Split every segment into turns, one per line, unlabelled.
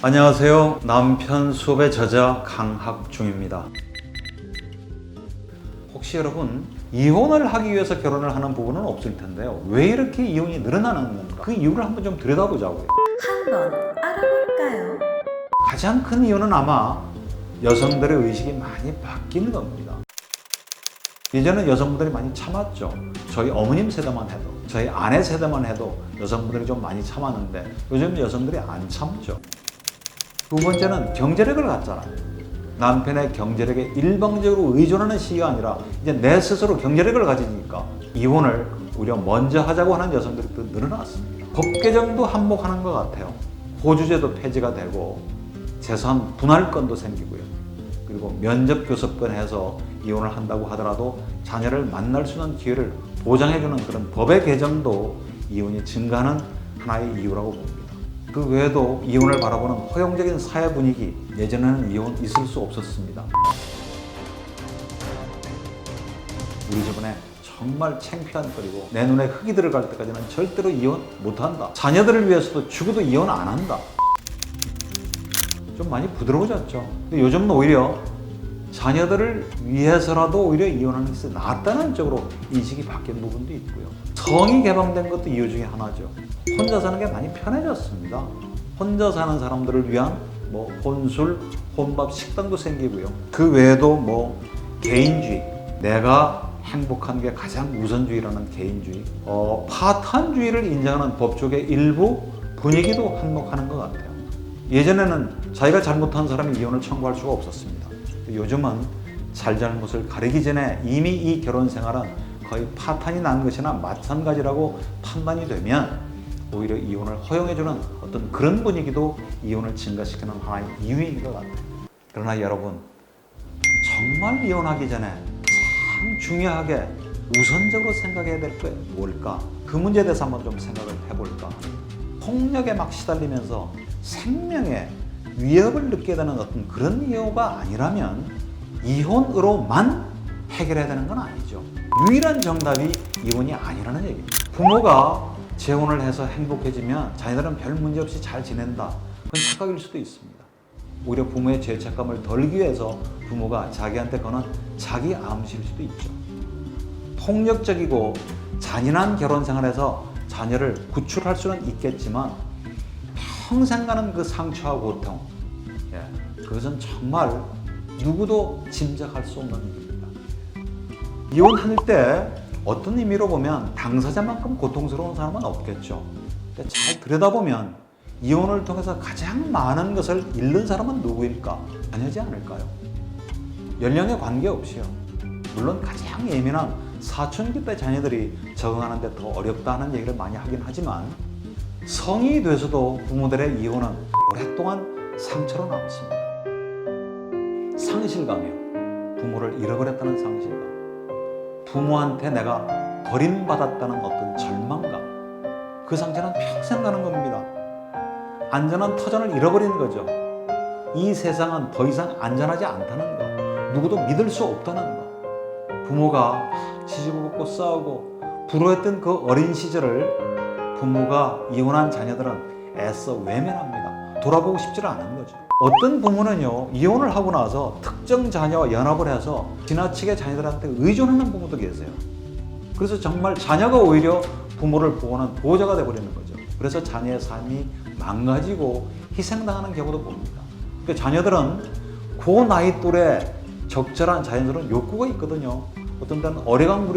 안녕하세요. 남편 수업의 저자 강학중입니다. 혹시 여러분 이혼을 하기 위해서 결혼을 하는 부분은 없을 텐데요. 왜 이렇게 이혼이 늘어나는 건가? 그 이유를 한번 좀 들여다보자고요.
한번 알아볼까요?
가장 큰 이유는 아마 여성들의 의식이 많이 바뀐 겁니다. 예전에 여성분들이 많이 참았죠. 저희 어머님 세대만 해도, 저희 아내 세대만 해도 여성분들이 좀 많이 참았는데 요즘 여성들이 안 참죠. 두 번째는 경제력을 갖잖아요. 남편의 경제력에 일방적으로 의존하는 시기가 아니라 이제 내 스스로 경제력을 가지니까 이혼을 오히려 먼저 하자고 하는 여성들이 또 늘어났습니다. 법 개정도 한몫하는 것 같아요. 호주제도 폐지가 되고 재산 분할권도 생기고요. 그리고 면접 교섭권 해서 이혼을 한다고 하더라도 자녀를 만날 수 있는 기회를 보장해주는 그런 법의 개정도 이혼이 증가하는 하나의 이유라고 봅니다. 그 외에도 이혼을 바라보는 허용적인 사회 분위기, 예전에는 이혼 있을 수 없었습니다. 우리 주변에 정말 창피한 거리고 내 눈에 흙이 들어갈 때까지는 절대로 이혼 못한다. 자녀들을 위해서도 죽어도 이혼 안 한다. 좀 많이 부드러워졌죠. 근데 요즘은 오히려 자녀들을 위해서라도 오히려 이혼하는 것이 낫다는 쪽으로 인식이 바뀐 부분도 있고요. 성이 개방된 것도 이유 중에 하나죠. 혼자 사는 게 많이 편해졌습니다. 혼자 사는 사람들을 위한 혼술, 혼밥, 식당도 생기고요. 그 외에도 개인주의, 내가 행복한 게 가장 우선주의라는 개인주의, 파탄주의를 인정하는 법조계 일부 분위기도 한몫하는 것 같아요. 예전에는 자기가 잘못한 사람이 이혼을 청구할 수가 없었습니다. 요즘은 잘잘못을 가리기 전에 이미 이 결혼 생활은 거의 파탄이 난 것이나 마찬가지라고 판단이 되면 오히려 이혼을 허용해주는 어떤 그런 분위기도 이혼을 증가시키는 하나의 이유인 것 같아요. 그러나 여러분, 정말 이혼하기 전에 참 중요하게 우선적으로 생각해야 될 게 뭘까? 그 문제에 대해서 한번 좀 생각을 해볼까? 폭력에 막 시달리면서 생명에 위협을 느끼게 되는 어떤 그런 이유가 아니라면 이혼으로만 해결해야 되는 건 아니죠. 유일한 정답이 이혼이 아니라는 얘기입니다. 부모가 재혼을 해서 행복해지면 자녀들은 별 문제 없이 잘 지낸다. 그건 착각일 수도 있습니다. 오히려 부모의 죄책감을 덜기 위해서 부모가 자기한테 거는 자기 암시일 수도 있죠. 폭력적이고 잔인한 결혼 생활에서 자녀를 구출할 수는 있겠지만 평생 가는 그 상처와 고통, 그것은 정말 누구도 짐작할 수 없는 일입니다. 이혼할 때 어떤 의미로 보면 당사자만큼 고통스러운 사람은 없겠죠. 근데 잘 들여다보면 이혼을 통해서 가장 많은 것을 잃는 사람은 누구일까? 자녀지 않을까요? 연령에 관계없이요. 물론 가장 예민한 사춘기 때 자녀들이 적응하는데 더 어렵다는 얘기를 많이 하긴 하지만 성인이 돼서도 부모들의 이혼은 오랫동안 상처로 남습니다. 상실감이요. 부모를 잃어버렸다는 상실감. 부모한테 내가 버림받았다는 어떤 절망감. 그 상처는 평생 가는 겁니다. 안전한 터전을 잃어버리는 거죠. 이 세상은 더 이상 안전하지 않다는 거. 누구도 믿을 수 없다는 거. 부모가 시집을 걷고 싸우고 불우했던 그 어린 시절을 부모가 이혼한 자녀들은 애써 외면합니다. 돌아보고 싶지 않은 거죠. 어떤 부모는요, 이혼을 하고 나서 특정 자녀와 연합을 해서 지나치게 자녀들한테 의존하는 부모도 계세요. 그래서 정말 자녀가 오히려 부모를 보호하는 보호자가 되어버리는 거죠. 그래서 자녀의 삶이 망가지고 희생당하는 경우도 봅니다. 그러니까 자녀들은 그 나이 또래 적절한 자연스러운 욕구가 있거든요. 어떤 때는 어리광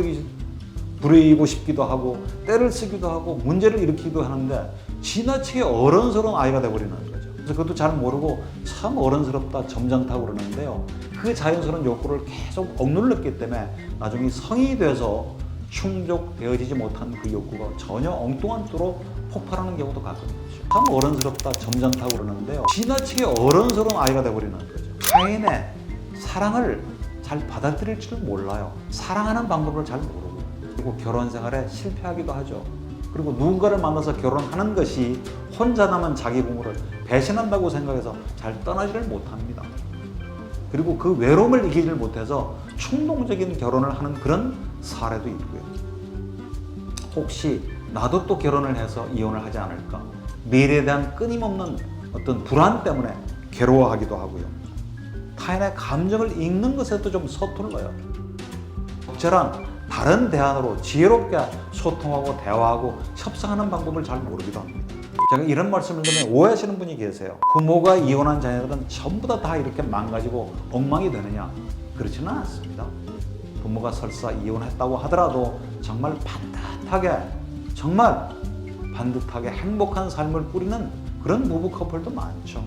부리고 싶기도 하고 때를 쓰기도 하고 문제를 일으키기도 하는데 지나치게 어른스러운 아이가 되어버리는 거죠. 그래서 그것도 잘 모르고 참 어른스럽다 점잖다고 그러는데요. 그 자연스러운 욕구를 계속 억눌렀기 때문에 나중에 성인이 돼서 충족되어지지 못한 그 욕구가 전혀 엉뚱한 쪽으로 폭발하는 경우도 가끔 있죠. 참 어른스럽다 점잖다고 그러는데요. 지나치게 어른스러운 아이가 되어버리는 거죠. 타인의 사랑을 잘 받아들일 줄 몰라요. 사랑하는 방법을 잘 모르고 그리고 결혼 생활에 실패하기도 하죠. 그리고 누군가를 만나서 결혼하는 것이 혼자 남은 자기 부모를 배신한다고 생각해서 잘 떠나지를 못합니다. 그리고 그 외로움을 이기지를 못해서 충동적인 결혼을 하는 그런 사례도 있고요. 혹시 나도 또 결혼을 해서 이혼을 하지 않을까? 미래에 대한 끊임없는 어떤 불안 때문에 괴로워하기도 하고요. 타인의 감정을 읽는 것에도 좀 서툴러요. 적절한 다른 대안으로 지혜롭게 소통하고 대화하고 협상하는 방법을 잘 모르기도 합니다. 제가 이런 말씀을 드리면 오해하시는 분이 계세요. 부모가 이혼한 자녀들은 전부 다 이렇게 망가지고 엉망이 되느냐? 그렇지는 않습니다. 부모가 설사 이혼했다고 하더라도 정말 반듯하게 행복한 삶을 꾸리는 그런 부부 커플도 많죠.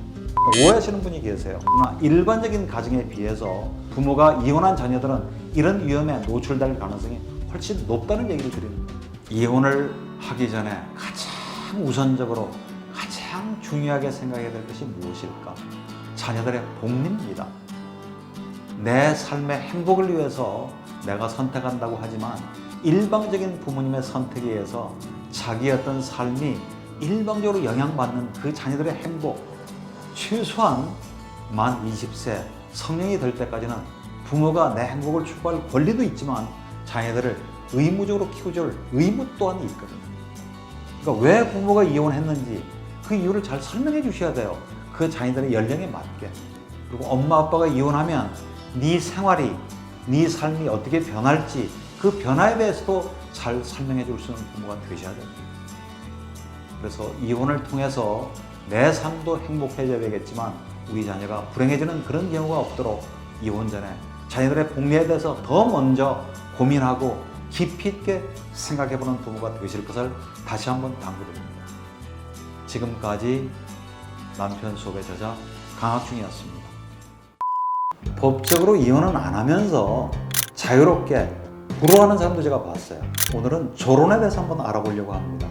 오해하시는 분이 계세요. 그러나 일반적인 가정에 비해서 부모가 이혼한 자녀들은 이런 위험에 노출될 가능성이 훨씬 높다는 얘기를 드립니다. 이혼을 하기 전에 가장 우선적으로 가장 중요하게 생각해야 될 것이 무엇일까? 자녀들의 복리입니다. 내 삶의 행복을 위해서 내가 선택한다고 하지만 일방적인 부모님의 선택에 의해서 자기의 어떤 삶이 일방적으로 영향받는 그 자녀들의 행복, 최소한 만 20세 성년이 될 때까지는 부모가 내 행복을 추구할 권리도 있지만 자녀들을 의무적으로 키워줄 의무 또한 있거든요. 그러니까 왜 부모가 이혼했는지 그 이유를 잘 설명해 주셔야 돼요. 그 자녀들의 연령에 맞게. 그리고 엄마 아빠가 이혼하면 네 생활이, 네 삶이 어떻게 변할지 그 변화에 대해서도 잘 설명해 줄 수 있는 부모가 되셔야 됩니다. 그래서 이혼을 통해서 내 삶도 행복해져야 되겠지만 우리 자녀가 불행해지는 그런 경우가 없도록 이혼 전에 자녀들의 복리에 대해서 더 먼저 고민하고 깊이 있게 생각해보는 부모가 되실 것을 다시 한번 당부드립니다. 지금까지 남편 수업의 저자 강학중이었습니다. 법적으로 이혼은 안 하면서 자유롭게 불화하는 사람도 제가 봤어요. 오늘은 조론에 대해서 한번 알아보려고 합니다.